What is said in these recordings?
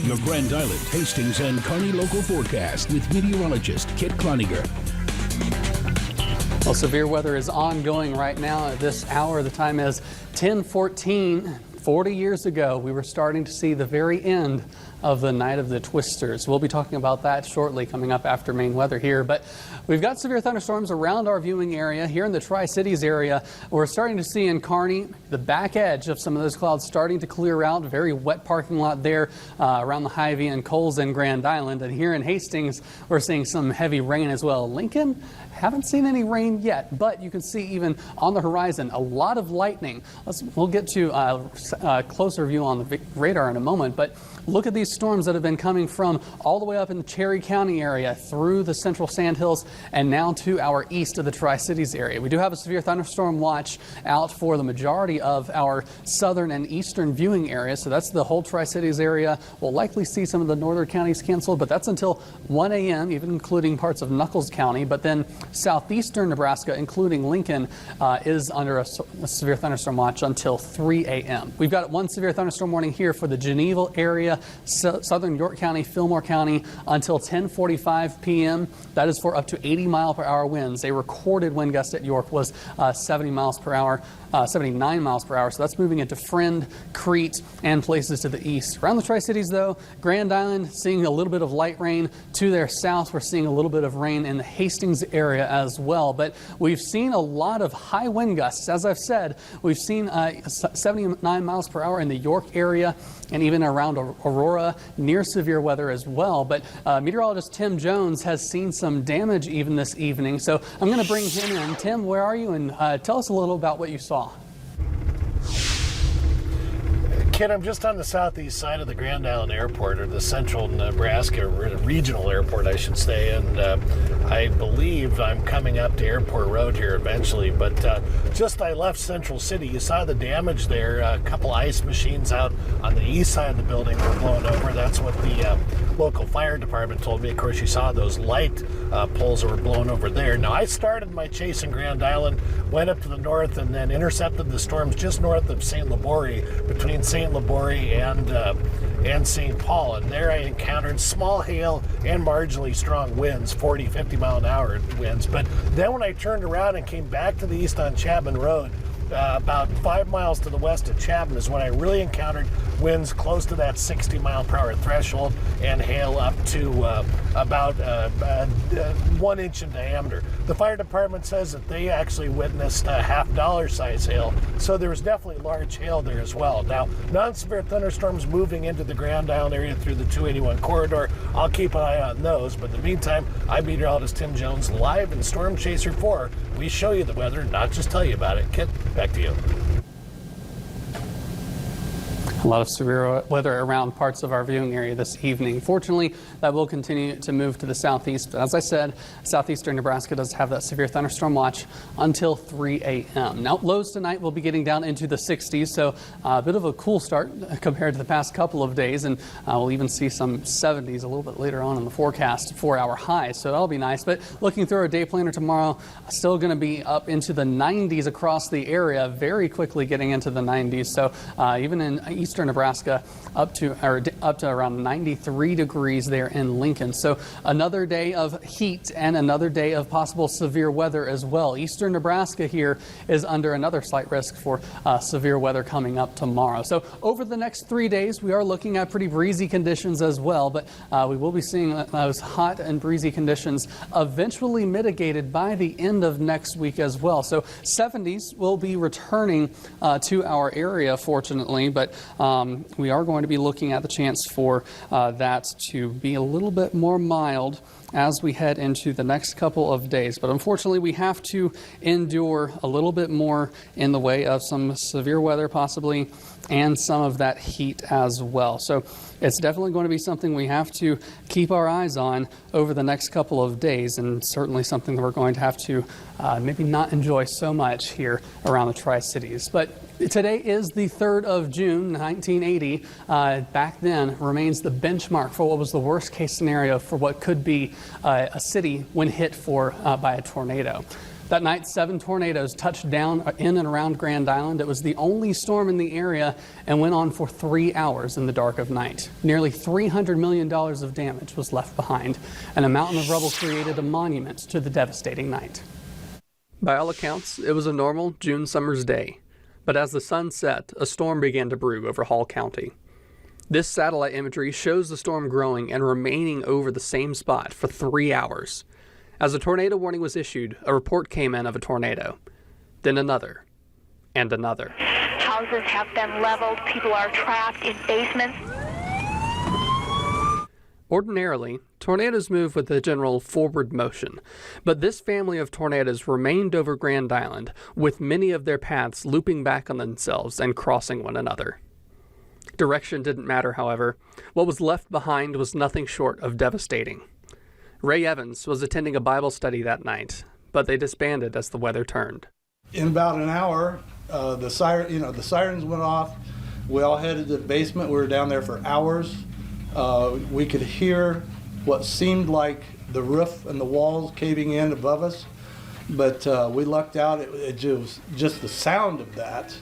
Your Grand Island, Hastings, and Kearney local forecast with meteorologist Kit Cloninger. Well, severe weather is ongoing right now at this hour. The time is 10:14. 40 years ago, we were starting to see the very end of the night of the twisters. We'll be talking about that shortly, coming up after main weather here. But we've got severe thunderstorms around our viewing area here in the Tri-Cities area. We're starting to see in Kearney the back edge of some of those clouds starting to clear out. Very wet parking lot there around the Hy-Vee and Coles and Grand Island. And here in Hastings, we're seeing some heavy rain as well. Lincoln, haven't seen any rain yet, but you can see even on the horizon a lot of lightning. We'll get to a closer view on the radar in a moment, but look at these storms that have been coming from all the way up in the Cherry County area through the central Sandhills and now to our east of the Tri-Cities area. We do have a severe thunderstorm watch out for the majority of our southern and eastern viewing area, so that's the whole Tri-Cities area. We'll likely see some of the northern counties canceled, but that's until 1 a.m., even including parts of Nuckolls County. But then southeastern Nebraska, including Lincoln, is under a severe thunderstorm watch until 3 a.m. We've got one severe thunderstorm warning here for the Geneva area, southern York County, Fillmore County until 10:45 p.m. That is for up to 80 mile per hour winds. A recorded wind gust at York was 70 miles per hour, 79 miles per hour. So that's moving into Friend, Crete, and places to the east. Around the Tri-Cities, though, Grand Island seeing a little bit of light rain. To their south, we're seeing a little bit of rain in the Hastings area as well. But we've seen a lot of high wind gusts. As I've said, we've seen 79 miles per hour in the York area and even around Aurora, near severe weather as well. But meteorologist Tim Jones has seen some damage even this evening. So I'm going to bring him in. Tim, where are you? And tell us a little about what you saw. Kid, I'm just on the southeast side of the Grand Island Airport, or the Central Nebraska Regional Airport, I should say, and I believe I'm coming up to Airport Road here eventually, but just I left Central City. You saw the damage there. A couple ice machines out on the east side of the building were blown over. That's what the local fire department told me. Of course, you saw those light poles that were blown over there. Now, I started my chase in Grand Island, went up to the north, and then intercepted the storms just north of St. Laborie, between St. Laborie and St. Paul, and there I encountered small hail and marginally strong winds, 40, 50 mile an hour winds. But then when I turned around and came back to the east on Chapman Road, about 5 miles to the west of Chapman is when I really encountered winds close to that 60 mile per hour threshold and hail up to about 1 inch in diameter. The fire department says that they actually witnessed a $50 size hail, so there was definitely large hail there as well. Now, non-severe thunderstorms moving into the Grand Island area through the 281 corridor. I'll keep an eye on those, but in the meantime, I'm meteorologist Tim Jones, live in Storm Chaser 4. We show you the weather, not just tell you about it. Kit, back to you. A lot of severe weather around parts of our viewing area this evening. Fortunately, that will continue to move to the southeast. But as I said, southeastern Nebraska does have that severe thunderstorm watch until 3 a.m. Now, lows tonight will be getting down into the 60s, so a bit of a cool start compared to the past couple of days. And we'll even see some 70s a little bit later on in the forecast, 4-hour highs. So that'll be nice. But looking through our day planner tomorrow, still going to be up into the 90s across the area, very quickly getting into the 90s. So even in eastern Nebraska, up to around 93 degrees there in Lincoln. So another day of heat and another day of possible severe weather as well. Eastern Nebraska here is under another slight risk for severe weather coming up tomorrow. So over the next 3 days, we are looking at pretty breezy conditions as well, but we will be seeing those hot and breezy conditions eventually mitigated by the end of next week as well. So 70s will be returning to our area, fortunately, but we are going to be looking at the chance for that to be a little bit more mild as we head into the next couple of days. But unfortunately, we have to endure a little bit more in the way of some severe weather possibly, and some of that heat as well. So it's definitely going to be something we have to keep our eyes on over the next couple of days, and certainly something that we're going to have to maybe not enjoy so much here around the Tri-Cities. But today is the 3rd of June, 1980. Back then remains the benchmark for what was the worst case scenario for what could be a city when hit by a tornado. That night, 7 tornadoes touched down in and around Grand Island. It was the only storm in the area and went on for 3 hours in the dark of night. Nearly $300 million of damage was left behind, and a mountain of rubble created a monument to the devastating night. By all accounts, it was a normal June summer's day. But as the sun set, a storm began to brew over Hall County. This satellite imagery shows the storm growing and remaining over the same spot for 3 hours. As a tornado warning was issued, a report came in of a tornado. Then another. And another. Houses have been leveled. People are trapped in basements. Ordinarily, tornadoes move with a general forward motion, but this family of tornadoes remained over Grand Island, with many of their paths looping back on themselves and crossing one another. Direction didn't matter, however. What was left behind was nothing short of devastating. Ray Evans was attending a Bible study that night, but they disbanded as the weather turned. In about an hour, the sirens went off. We all headed to the basement. We were down there for hours. We could hear what seemed like the roof and the walls caving in above us, but we lucked out. It was just the sound of that.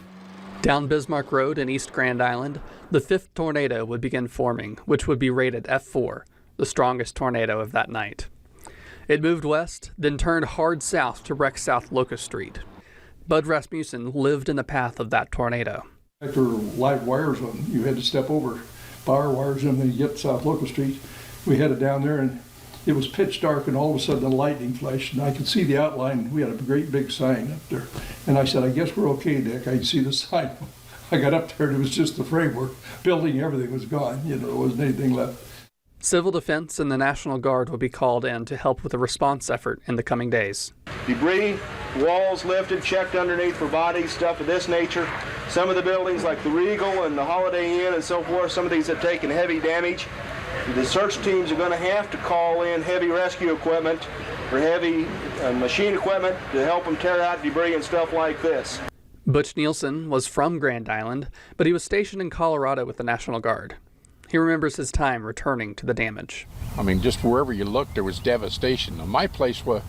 Down Bismarck Road in East Grand Island, the 5th tornado would begin forming, which would be rated F4, the strongest tornado of that night. It moved west, then turned hard south to wreck South Locust Street. Bud Rasmussen lived in the path of that tornado. After live wires on, you had to step over power wires and then you get South Locust Street. We headed down there and it was pitch dark and all of a sudden the lightning flashed and I could see the outline. We had a great big sign up there. And I said, I guess we're okay, Dick. I could see the sign. I got up there and it was just the framework. Building, everything was gone. There wasn't anything left. Civil Defense and the National Guard will be called in to help with the response effort in the coming days. Debris, walls lifted, checked underneath for bodies, stuff of this nature. Some of the buildings like the Regal and the Holiday Inn and so forth, some of these have taken heavy damage. The search teams are going to have to call in heavy rescue equipment or heavy machine equipment to help them tear out debris and stuff like this. Butch Nielsen was from Grand Island, but he was stationed in Colorado with the National Guard. He remembers his time returning to the damage. I mean, just wherever you looked, there was devastation. Now, my place where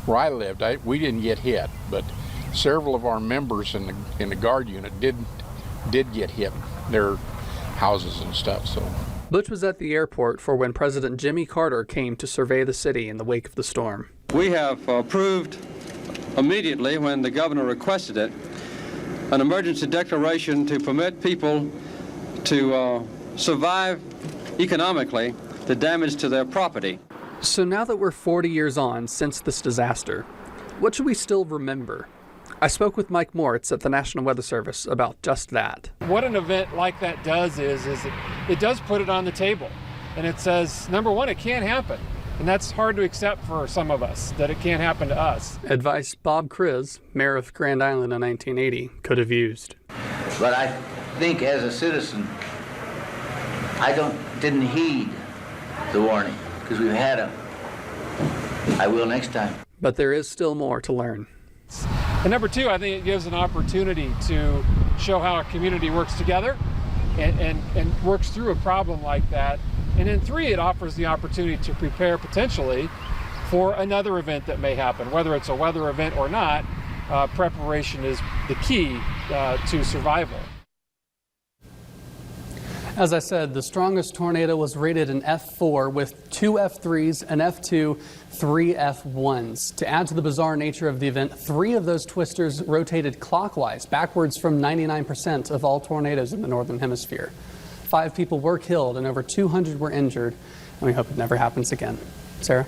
I lived, we didn't get hit, but several of our members in the guard unit did get hit. Their houses and stuff. So Butch was at the airport for when President Jimmy Carter came to survey the city in the wake of the storm. We have approved immediately, when the governor requested it, an emergency declaration to permit people to survive economically the damage to their property. So now that we're 40 years on since this disaster, what should we still remember? I spoke with Mike Moritz at the National Weather Service about just that. What an event like that does is it does put it on the table. And it says, number one, it can't happen. And that's hard to accept for some of us, that it can't happen to us. Advice Bob Kriz, mayor of Grand Island in 1980, could have used. But I think as a citizen, I didn't heed the warning, because we've had them. I will next time. But there is still more to learn. And number two, I think it gives an opportunity to show how a community works together and works through a problem like that. And then three, it offers the opportunity to prepare potentially for another event that may happen. Whether it's a weather event or not, preparation is the key to survival. As I said, the strongest tornado was rated an F4 with 2 F3s, an F2, 3 F1s. To add to the bizarre nature of the event, 3 of those twisters rotated clockwise, backwards from 99% of all tornadoes in the Northern Hemisphere. 5 people were killed and over 200 were injured, and we hope it never happens again. Sarah?